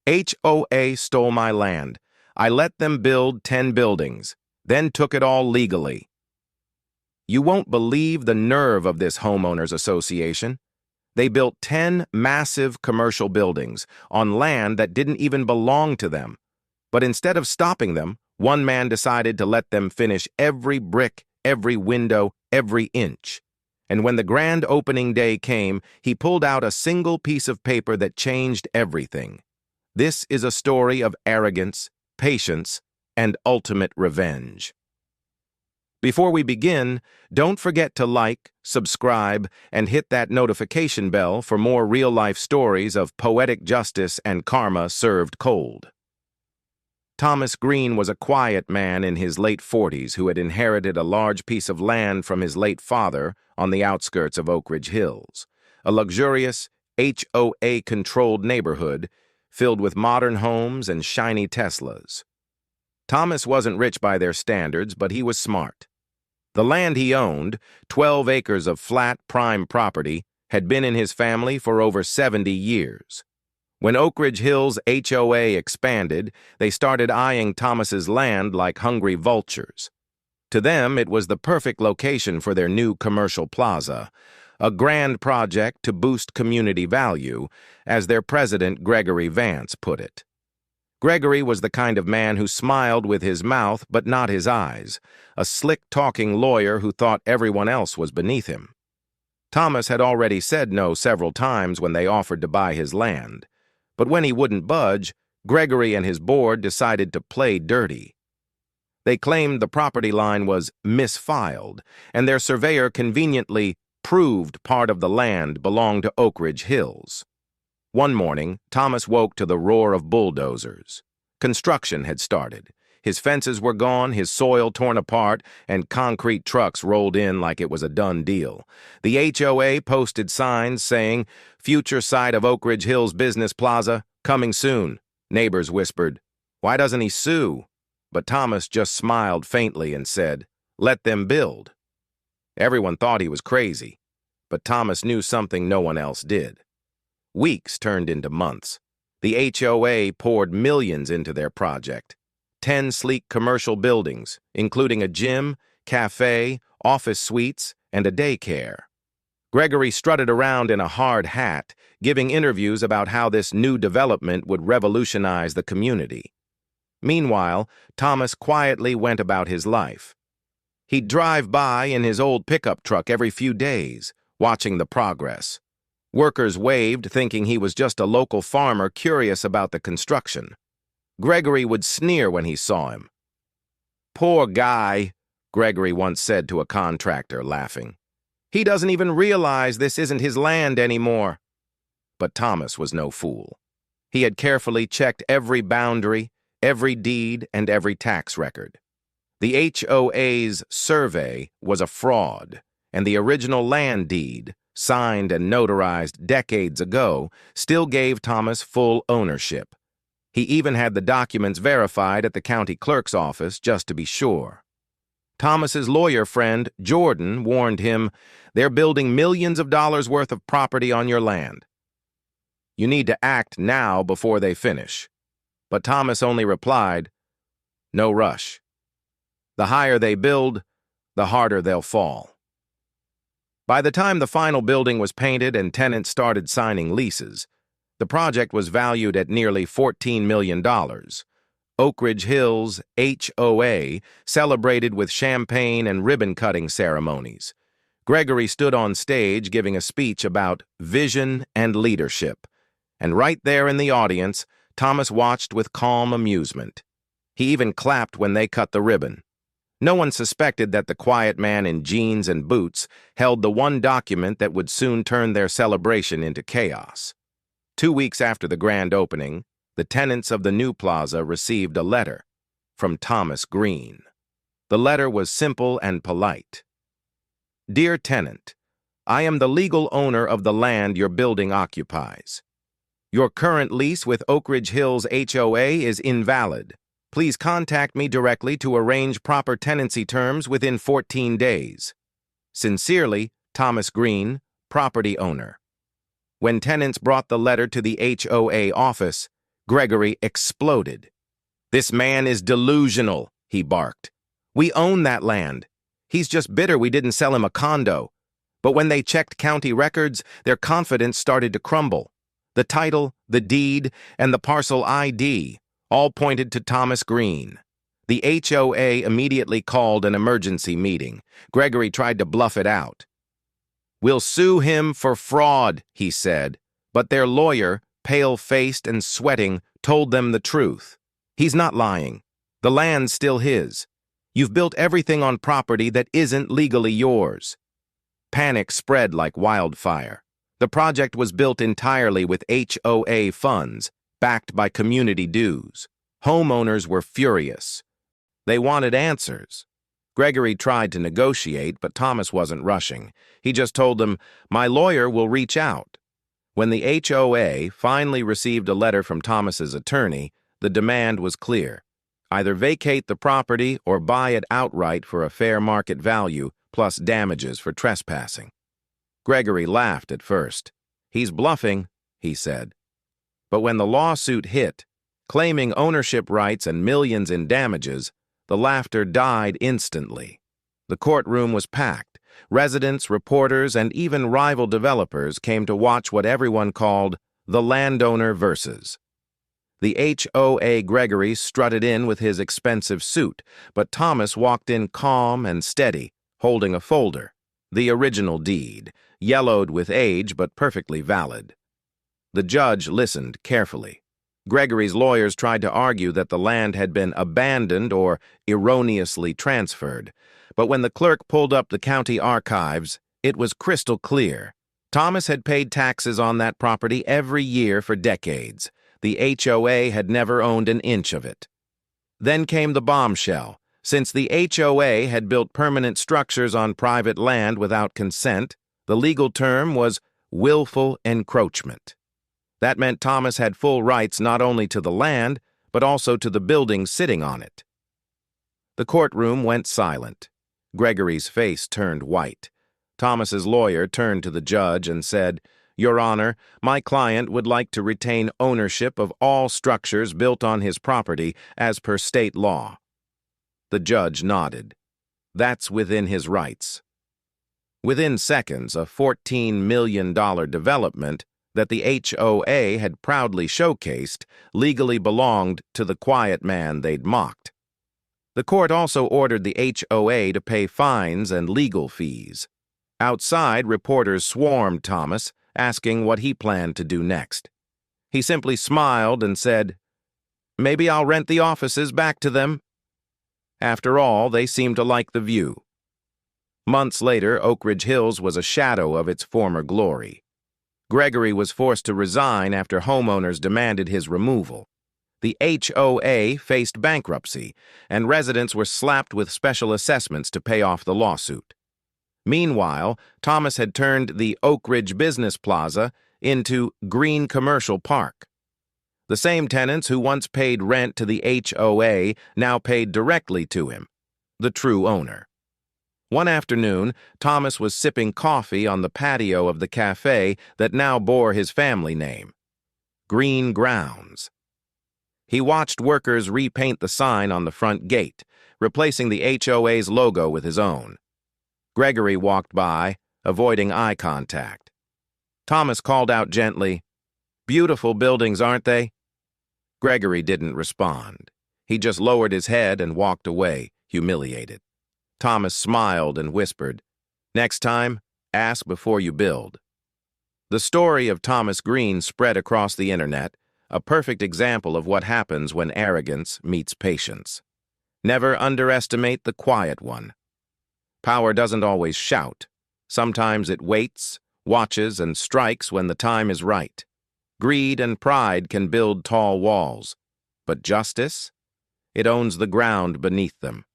HOA stole my land. I let them build 10 buildings, then took it all legally. You won't believe the nerve of this homeowners association. They built 10 massive commercial buildings on land that didn't even belong to them. But instead of stopping them, one man decided to let them finish every brick, every window, every inch. And when the grand opening day came, he pulled out a single piece of paper that changed everything. This is a story of arrogance, patience, and ultimate revenge. Before we begin, don't forget to like, subscribe, and hit that notification bell for more real-life stories of poetic justice and karma served cold. Thomas Green was a quiet man in his late 40s who had inherited a large piece of land from his late father on the outskirts of Oak Ridge Hills, a luxurious, HOA-controlled neighborhood filled with modern homes and shiny Teslas. Thomas wasn't rich by their standards, but he was smart. The land he owned, 12 acres of flat, prime property, had been in his family for over 70 years. When Oak Ridge Hills HOA expanded, they started eyeing Thomas's land like hungry vultures. To them, it was the perfect location for their new commercial plaza, a grand project to boost community value, as their president Gregory Vance put it. Gregory was the kind of man who smiled with his mouth but not his eyes, a slick-talking lawyer who thought everyone else was beneath him. Thomas had already said no several times when they offered to buy his land, but when he wouldn't budge, Gregory and his board decided to play dirty. They claimed the property line was misfiled, and their surveyor conveniently proved part of the land belonged to Oak Ridge Hills. One morning, Thomas woke to the roar of bulldozers. Construction had started. His fences were gone, his soil torn apart, and concrete trucks rolled in like it was a done deal. The HOA posted signs saying, "Future site of Oak Ridge Hills Business Plaza, coming soon." Neighbors whispered, "Why doesn't he sue?" But Thomas just smiled faintly and said, "Let them build." Everyone thought he was crazy, but Thomas knew something no one else did. Weeks turned into months. The HOA poured millions into their project. 10 sleek commercial buildings, including a gym, cafe, office suites, and a daycare. Gregory strutted around in a hard hat, giving interviews about how this new development would revolutionize the community. Meanwhile, Thomas quietly went about his life. He'd drive by in his old pickup truck every few days, watching the progress. Workers waved, thinking he was just a local farmer curious about the construction. Gregory would sneer when he saw him. "Poor guy," Gregory once said to a contractor, laughing. "He doesn't even realize this isn't his land anymore." But Thomas was no fool. He had carefully checked every boundary, every deed, and every tax record. The HOA's survey was a fraud, and the original land deed, signed and notarized decades ago, still gave Thomas full ownership. He even had the documents verified at the county clerk's office just to be sure. Thomas's lawyer friend, Jordan, warned him, "They're building millions of dollars worth of property on your land. You need to act now before they finish." But Thomas only replied, "No rush. The higher they build, the harder they'll fall." By the time the final building was painted and tenants started signing leases, the project was valued at nearly $14 million. Oak Ridge Hills HOA celebrated with champagne and ribbon-cutting ceremonies. Gregory stood on stage giving a speech about vision and leadership, and right there in the audience, Thomas watched with calm amusement. He even clapped when they cut the ribbon. No one suspected that the quiet man in jeans and boots held the one document that would soon turn their celebration into chaos. 2 weeks after the grand opening, the tenants of the new plaza received a letter from Thomas Green. The letter was simple and polite. "Dear tenant, I am the legal owner of the land your building occupies. Your current lease with Oak Ridge Hills HOA is invalid. Please contact me directly to arrange proper tenancy terms within 14 days. Sincerely, Thomas Green, property owner." When tenants brought the letter to the HOA office, Gregory exploded. "This man is delusional," he barked. "We own that land. He's just bitter we didn't sell him a condo." But when they checked county records, their confidence started to crumble. The title, the deed, and the parcel ID all pointed to Thomas Green. The HOA immediately called an emergency meeting. Gregory tried to bluff it out. "We'll sue him for fraud," he said, but their lawyer, pale-faced and sweating, told them the truth. "He's not lying. The land's still his. You've built everything on property that isn't legally yours." Panic spread like wildfire. The project was built entirely with HOA funds, backed by community dues. Homeowners were furious. They wanted answers. Gregory tried to negotiate, but Thomas wasn't rushing. He just told them, "My lawyer will reach out." When the HOA finally received a letter from Thomas's attorney, the demand was clear. Either vacate the property or buy it outright for a fair market value, plus damages for trespassing. Gregory laughed at first. "He's bluffing," he said. But when the lawsuit hit, claiming ownership rights and millions in damages, the laughter died instantly. The courtroom was packed. Residents, reporters, and even rival developers came to watch what everyone called the landowner versus. The HOA Gregory strutted in with his expensive suit, but Thomas walked in calm and steady, holding a folder, the original deed, yellowed with age but perfectly valid. The judge listened carefully. Gregory's lawyers tried to argue that the land had been abandoned or erroneously transferred, but when the clerk pulled up the county archives, it was crystal clear. Thomas had paid taxes on that property every year for decades. The HOA had never owned an inch of it. Then came the bombshell. Since the HOA had built permanent structures on private land without consent, the legal term was willful encroachment. That meant Thomas had full rights not only to the land, but also to the buildings sitting on it. The courtroom went silent. Gregory's face turned white. Thomas's lawyer turned to the judge and said, "Your Honor, my client would like to retain ownership of all structures built on his property as per state law." The judge nodded. "That's within his rights." Within seconds, a $14 million development that the HOA had proudly showcased legally belonged to the quiet man they'd mocked. The court also ordered the HOA to pay fines and legal fees. Outside, reporters swarmed Thomas, asking what he planned to do next. He simply smiled and said, "Maybe I'll rent the offices back to them." After all, they seemed to like the view. Months later, Oak Ridge Hills was a shadow of its former glory. Gregory was forced to resign after homeowners demanded his removal. The HOA faced bankruptcy, and residents were slapped with special assessments to pay off the lawsuit. Meanwhile, Thomas had turned the Oak Ridge Business Plaza into Green Commercial Park. The same tenants who once paid rent to the HOA now paid directly to him, the true owner. One afternoon, Thomas was sipping coffee on the patio of the cafe that now bore his family name, Green Grounds. He watched workers repaint the sign on the front gate, replacing the HOA's logo with his own. Gregory walked by, avoiding eye contact. Thomas called out gently, "Beautiful buildings, aren't they?" Gregory didn't respond. He just lowered his head and walked away, humiliated. Thomas smiled and whispered, "Next time, ask before you build." The story of Thomas Green spread across the internet, a perfect example of what happens when arrogance meets patience. Never underestimate the quiet one. Power doesn't always shout. Sometimes it waits, watches, and strikes when the time is right. Greed and pride can build tall walls, but justice? It owns the ground beneath them.